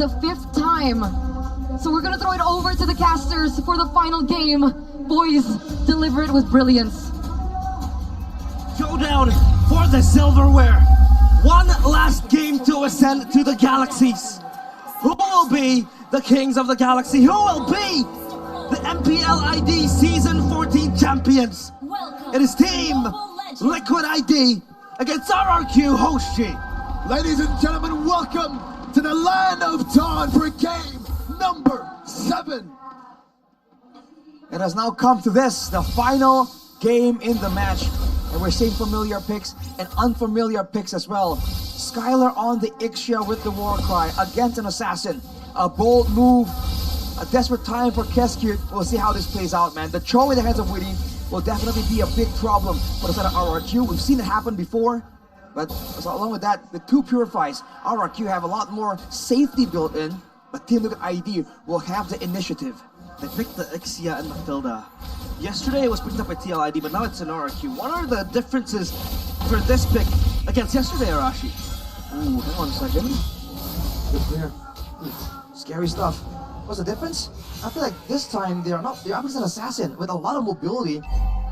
The 5th time. So we're gonna throw it over to the casters for the final game. Boys, deliver it with brilliance. Showdown for the silverware. One last game to ascend to the galaxies. Who will be the kings of the galaxy? Who will be the MPL ID Season 14 champions? It is Team Liquid ID against RRQ HUSHI. Ladies and gentlemen, welcome to the land of Dawn for game number 7. It has now come to this, the final game in the match. And we're seeing familiar picks and unfamiliar picks as well. Skylar on the Ixia with the war cry against an assassin. A bold move, a desperate time for Keskut. We'll see how this plays out, man. The Cho in the hands of Witty will definitely be a big problem for the side of RRQ. We've seen it happen before, but along with that, the two purifies, RRQ have a lot more safety built in, but Team Liquid ID will have the initiative. They picked the Ixia and Matilda. Yesterday it was picked up by TLID, but now it's an RRQ. What are the differences for this pick against yesterday, Arashi? Ooh, hang on a second. Good clear. Scary stuff. What's the difference? I feel like this time they're up against an assassin with a lot of mobility.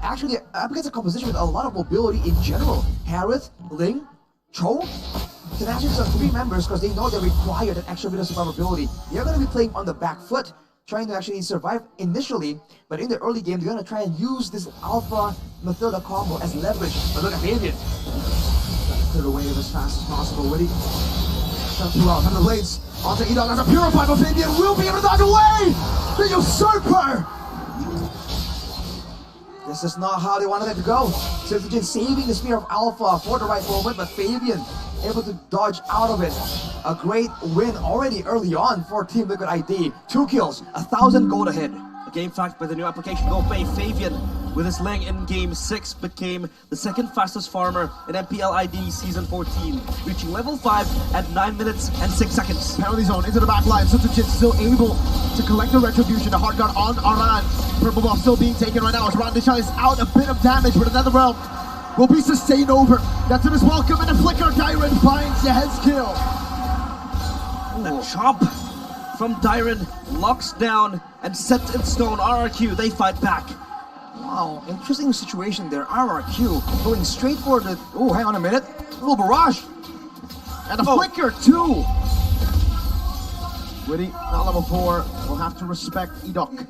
Actually, up against a composition with a lot of mobility in general. Harith, Ling, Cho. Tenacity are 3 members because they know they require an extra bit of survivability. They're going to be playing on the back foot, trying to actually survive initially, but in the early game, they're going to try and use this Alpha Matilda combo as leverage. But look at Fabian. Clear the wave as fast as possible. Witty. Through out, and the blades onto Edog as a purify, but Fabian will be able to dodge away! The usurper! This is not how they wanted it to go. Sifujin saving the Spear of Alpha for the right moment, but Fabian able to dodge out of it. A great win already early on for Team Liquid ID. 2 kills, 1,000 gold ahead. A game fact by the new application Go Pay. Fabian with his Ling in game 6 became the 2nd fastest farmer in MPL ID Season 14, reaching level 5 at 9 minutes and 6 seconds. Penalty zone into the back line. Sifujin still able to collect the retribution. The hard guard on Aran. Purple buff still being taken right now as Randisha is out a bit of damage, but another realm will be sustained over. That's him as welcome, and a flicker. Dyron finds the heads kill. The chop from Dyron locks down and set in stone RRQ. They fight back. Wow, interesting situation there. RRQ going straight for the... Oh, hang on a minute. A little barrage. And a flicker too. Witty, not level 4. Will have to respect Edok.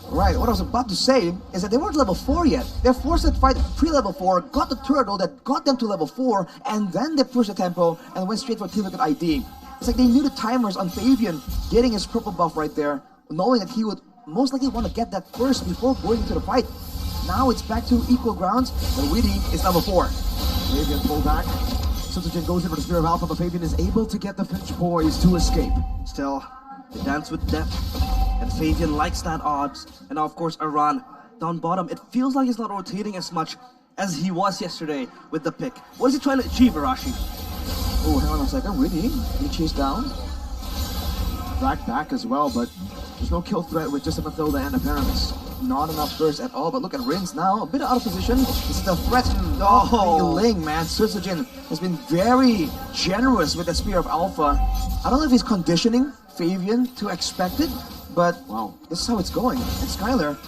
Right, what I was about to say is that they weren't level 4 yet. They're forced to fight pre-level 4, got the turtle that got them to level 4, and then they pushed the tempo and went straight for Team Liquid ID. It's like they knew the timers on Fabian getting his purple buff right there, knowing that he would most likely want to get that first before going into the fight. Now it's back to equal grounds, and Witty is level 4. Fabian pull back. Sifujin goes in for the Spear of Alpha, but Fabian is able to get the Finch boys to escape. Still, they dance with death, and Fabian likes that odds. And now, of course, Aran down bottom. It feels like he's not rotating as much as he was yesterday with the pick. What is he trying to achieve, Arashi? Oh, hang on a second. Witty, he chased down. Rack back as well, but there's no kill threat with just a Matilda and a Paramis. Not enough burst at all, but look at Rins now, a bit out of position. This is the threat Oh. of Ling, man. Sifujin has been very generous with the Spear of Alpha. I don't know if he's conditioning Fabian to expect it, but wow, this is how it's going. And Skylar,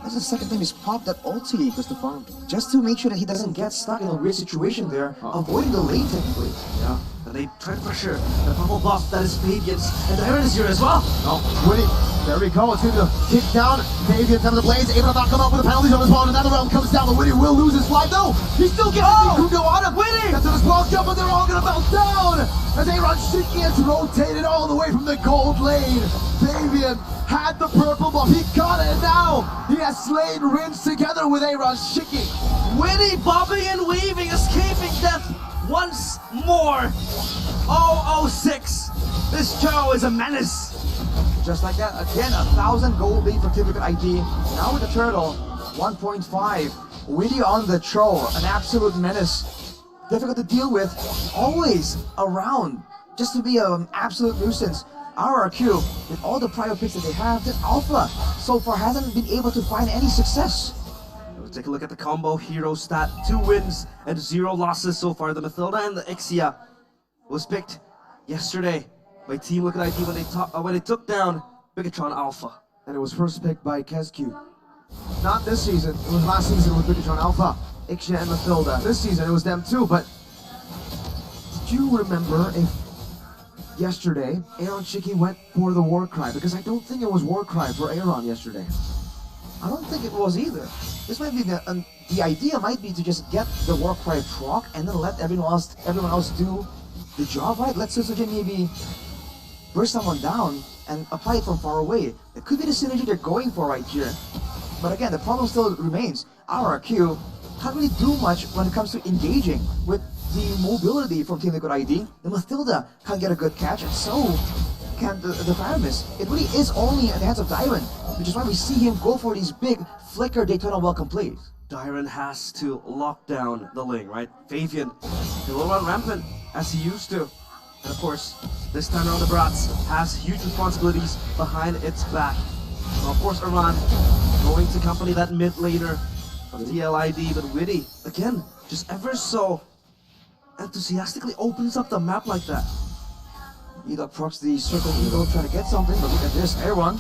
that's the 2nd time he's popped that ulti just to farm. Just to make sure that he doesn't get stuck in a weird situation there, avoiding the lane technically. Yeah, and they try to pressure the purple buff that is Fabian's, and Dyron is here as well. Oh, Witty, there we go. It's going to kick down. Fabian comes to the blaze, able to knock him up with a penalty on his ball. Another realm comes down, but Witty will lose his life. No, he still gets it. Kudo on him. Witty! That's his ball jump, but they're all going to melt down as HUSHI is rotated all the way from the gold lane. Fabian had the purple buff. He got it now. He has slain Rins together with HUSHI. Witty bobbing and weaving, escaping death once more. 006. This Cho is a menace. Just like that, again, 1,000 gold lead for Team Liquid ID. Now with the turtle, 1.5. Witty on the Cho, an absolute menace. Difficult to deal with, always around, just to be an absolute nuisance. RRQ, with all the prior picks that they have, this Alpha so far hasn't been able to find any success. We'll take a look at the combo hero stat. 2 wins and 0 losses so far. The Matilda and the Ixia was picked yesterday by Team Liquid ID when they took down Bigatron Alpha. And it was first picked by Kescu. Not this season, it was last season with Bigatron Alpha, Ixia and Mathilda. This season it was them too, but did you remember if yesterday Aaron Shiki went for the war cry? Because I don't think it was war cry for Aaron yesterday. I don't think it was either. This might be the idea might be to just get the war cry proc and then let everyone else do the job, right? Let Suzujin maybe burst someone down and apply it from far away. It could be the synergy they're going for right here. But again, the problem still remains. RRQ can't really do much when it comes to engaging with the mobility from Team Liquid ID. The Mathilda can't get a good catch, and so can the Pyramus. It really is only in the hands of Dyron, which is why we see him go for these big flicker Daytona welcome plays. Dyron has to lock down the lane, right? Fabian, he will run rampant as he used to. And of course, this time around the Brats has huge responsibilities behind its back. Now, of course, Iran going to accompany that mid laner of TLID, but Witty, again, just ever so enthusiastically opens up the map like that. Eda procs the circle eagle, trying to get something, but look at this, Aaron.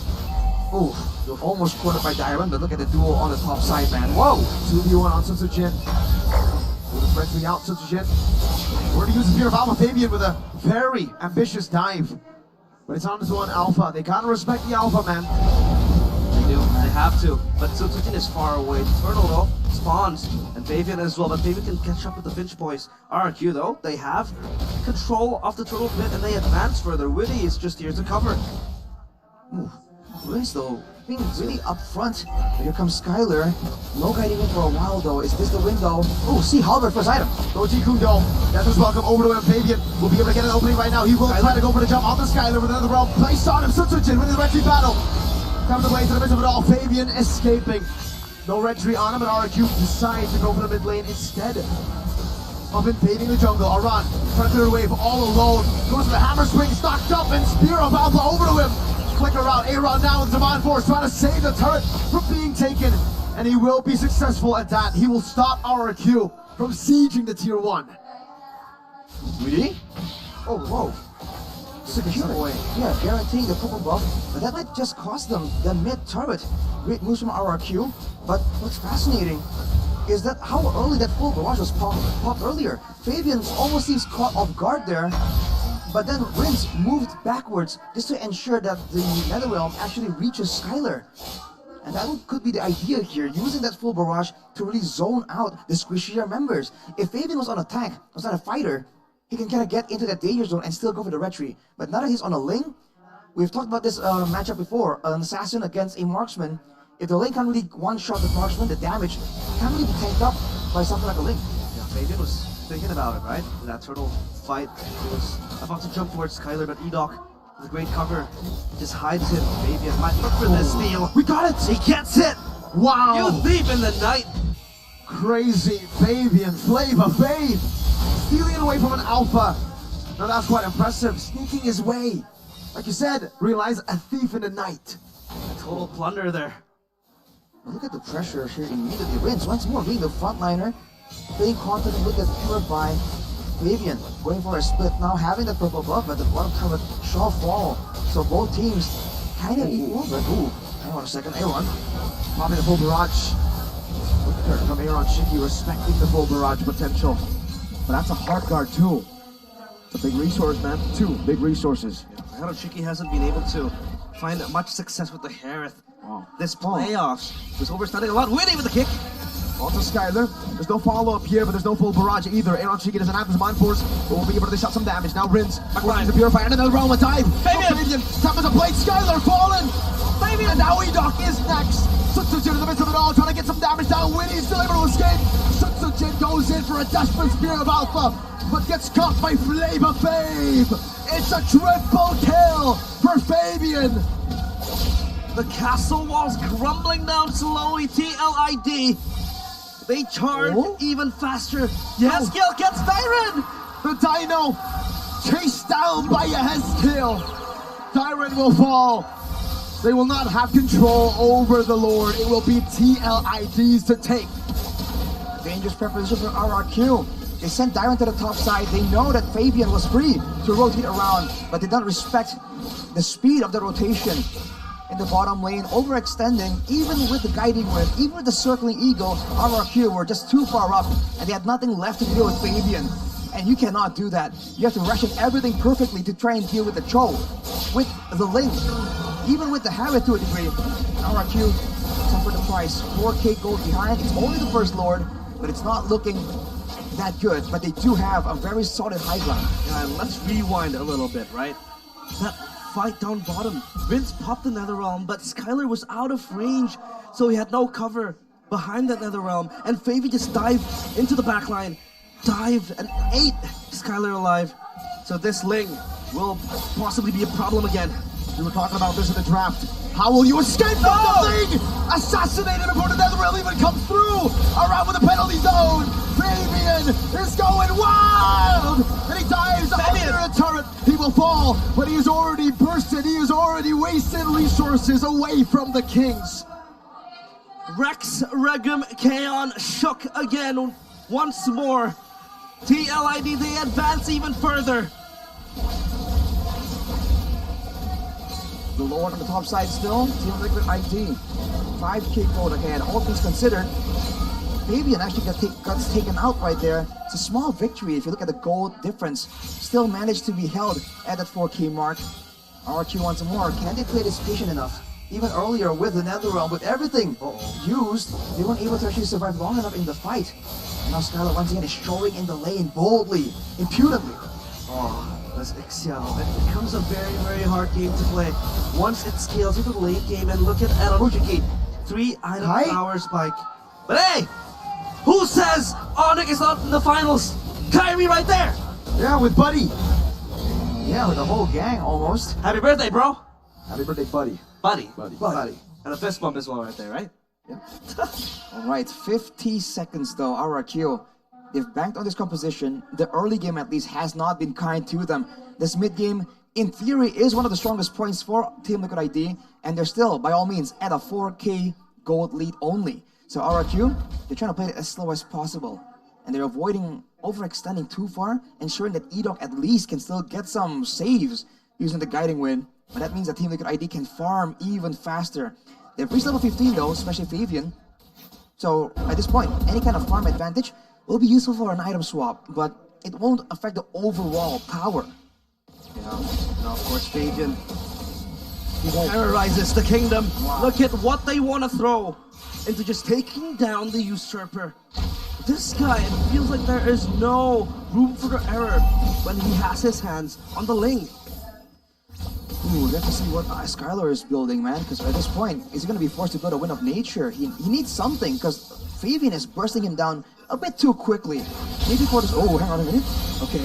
Ooh, almost cornered by Dyron, but look at the duel on the top side, man. Whoa! 2v1 on Suzujin. With a friendly out, Suzujin. We're to use the Spear of Alpha. Fabian with a very ambitious dive. But it's on to one Alpha. They gotta respect the Alpha, man. They do, they have to. But Suzujin is far away. Turtle though spawns, and Fabian as well, but Fabian can catch up with the Finch boys. RRQ though, they have control of the turtle pit and they advance further. Witty is just here to cover. Ooh, Riz though, being really up front. Here comes Skylar. No guiding in for a while though. Is this the window? Oh, see Halbert first item. Doji Kundo, that was welcome over to him. Fabian will be able to get an opening right now. He will try to go for the jump on the Skylar with another realm placed on him. Suzujin with his retreat battle. Comes the way to the midst of it all. Fabian escaping. No retreat on him, and RRQ decides to go for the mid lane instead of invading the jungle. Aran trying to clear the wave all alone. Goes for the hammer swing, stocked up, and Spear of Alpha over to him. Clicker out, Aaron now with Zaman Force trying to save the turret from being taken, and he will be successful at that. He will stop RRQ from sieging the tier 1. Really? Oh, whoa. Secure. Yeah, guaranteeing the purple buff, but that might just cost them the mid turret. Great moves from RRQ, but what's fascinating is that how early that full barrage was popped earlier. Fabian almost seems caught off guard there, but then Rince moved backwards just to ensure that the Netherrealm actually reaches Skylar. And that could be the idea here, using that full barrage to really zone out the squishier members. If Fabian was on a tank, was not a fighter, he can kind of get into that danger zone and still go for the retreat. But now that he's on a Ling, we've talked about this matchup before, an assassin against a marksman. If the Ling can't really one-shot the marksman, the damage can't really be tanked up by something like a Ling. Yeah, Fabian was thinking about it, right? That turtle fight, he was about to jump towards Skylar, but Edok, with a great cover, just hides him. Fabian might look for this steal. We got it! He gets it! Wow! You thief in the night! Crazy Fabian, Flavor Fave! Stealing it away from an Alpha. Now that's quite impressive. Sneaking his way. Like you said, realize a thief in the night. Total plunder there. Look at the pressure here immediately. Rince once more being the frontliner, being confident with that Purify. Fabian going for a split now, having the purple buff, but the bottom turret shall fall. So both teams kind of equal, but ooh, hang on a second, Aaron popping the full barrage. Good from Aaron Shiki, respecting the full barrage potential. But that's a hard guard too. It's a big resource, man. 2 big resources. Aaron Shiki hasn't been able to find much success with the Harith. This playoffs was overstunning a lot. Witty with the kick. Also Skylar. There's no follow-up here, but there's no full barrage either. Aaron Shiki doesn't have his mind force, but will be able to dish out some damage. Now Rince working to purify, and another round with dive. Fabian! Tap as a plate. Skylar fallen. Fabian, and now Edok is next. Suzujin in the midst of it all, trying to get some damage down. Witty still able to escape. Suzujin goes in for a desperate Spear of Alpha, but gets caught by Flavor Fave. It's a triple kill for Fabian. The castle walls crumbling down slowly. TLID. They charge even faster. Yes, kill gets Dyron. The Dino chased down by a Hezkill. Dyron will fall. They will not have control over the Lord. It will be TLIDs to take. Dangerous preparation for RRQ. They sent Diamond to the top side. They know that Fabian was free to rotate around, but they don't respect the speed of the rotation in the bottom lane, overextending. Even with the guiding wind, even with the circling eagle, RRQ were just too far up, and they had nothing left to deal with Fabian. And you cannot do that. You have to ration everything perfectly to try and deal with the Cho, with the Link, even with the Harriet to a degree. RRQ suffered the price. 4K gold behind. It's only the first Lord, but it's not looking that good. But they do have a very solid high ground. Let's rewind a little bit, right? That fight down bottom. Vince popped the Netherrealm, but Skylar was out of range, so he had no cover behind that Netherrealm. And Fabian just dived into the backline, dived and ate Skylar alive. So this Ling will possibly be a problem again. We were talking about this in the draft. How will you escape from the Ling? Assassinated before the Netherrealm even comes through. Around with the penalty zone. Fabian is going wild. And he dives under a turret. He will fall, but he is already bursted. He is already wasted resources away from the Kings. Rex, Regum, Kaon shook again once more. TLID, they advance even further. The Lord on the top side still. Team Liquid ID. 5K gold again. All things considered, Fabian actually got taken out right there. It's a small victory if you look at the gold difference. Still managed to be held at that 4K mark. RRQ once more. Can they play this patient enough? Even earlier with the Netherrealm, with everything used, they weren't able to actually survive long enough in the fight. And now Skylar once again is showing in the lane boldly, impudently. That's Ixiao. It becomes a very, very hard game to play once it scales into the late game. And look at HUSHI. 3 item power spike. But hey, who says Onyx is not in the finals? Kyrie right there. Yeah, with Buddy. Yeah, with the whole gang almost. Happy birthday, bro. Happy birthday, Buddy. Buddy. Buddy. And a fist bump as well right there, right? Yeah. All right, 50 seconds though, RRQ. They've banked on this composition. The early game at least has not been kind to them. This mid game, in theory, is one of the strongest points for Team Liquid ID, and they're still, by all means, at a 4K gold lead only. So RRQ, they're trying to play it as slow as possible, and they're avoiding overextending too far, ensuring that Edok at least can still get some saves using the guiding wind. But that means that Team Liquid ID can farm even faster. They've reached level 15 though, especially Fabian. So at this point, any kind of farm advantage will be useful for an item swap, but it won't affect the overall power. Yeah, and of course Fabian, he terrorizes the kingdom. Wow. Look at what they want to throw into just taking down the usurper. This guy, it feels like there is no room for error when he has his hands on the Ling. Ooh, we have to see what Skylar is building, man, because at this point, is he going to be forced to build a Wind of Nature? He needs something, because Fabian is bursting him down a bit too quickly. Maybe for this. Oh, hang on a minute. Okay.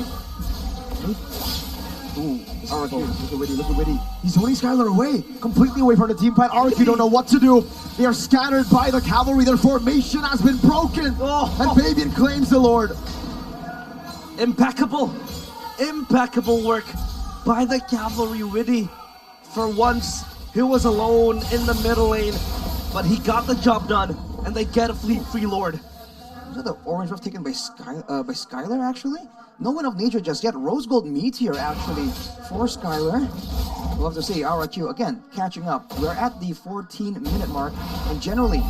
Ooh, RRQ. Look at Witty. He's holding Skylar away, completely away from the team fight. RRQ don't know what to do. They are scattered by the cavalry. Their formation has been broken. And Fabian claims the Lord. Impeccable work by the cavalry. Witty, for once, he was alone in the middle lane, but he got the job done, and they get a free Lord. Is that the orange buff taken by Skylar, actually? No Wind of Nature just yet. Rose Gold Meteor, actually, for Skylar. We'll have to see. RRQ, again, catching up. We're at the 14-minute mark, and generally,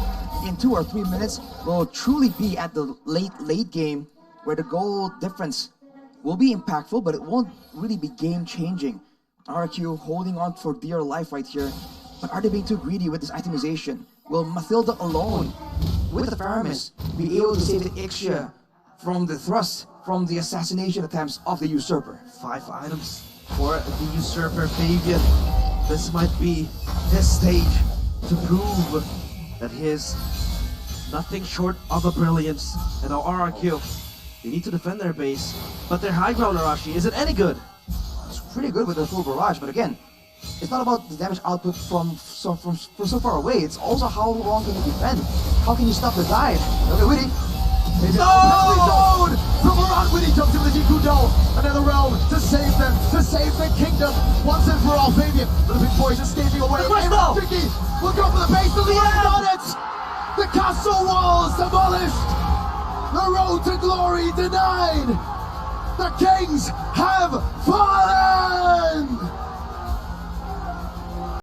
in 2 or 3 minutes, we'll truly be at the late game, where the goal difference will be impactful, but it won't really be game-changing. RRQ holding on for dear life right here. But are they being too greedy with this itemization? Will Mathilda alone, with the Faramis, be able to save the Ixia from the thrust, from the assassination attempts of the usurper? 5 items for the usurper. Fabian, this might be his stage to prove that he is nothing short of a brilliance. And now RRQ, they need to defend their base, but their high ground, Arashi, is it any good? It's pretty good with the full barrage, but again, it's not about the damage output from so far away. It's also how long can you defend? How can you stop the dive? Okay, Witty. No! From around Witty jumps into the Jikudo. Another realm to save them, to save the kingdom. Once and for all, Fabian. The big boys escaping away. Tricky will go for the base. The Lord on it. The castle walls demolished. The road to glory denied. The Kings have fallen.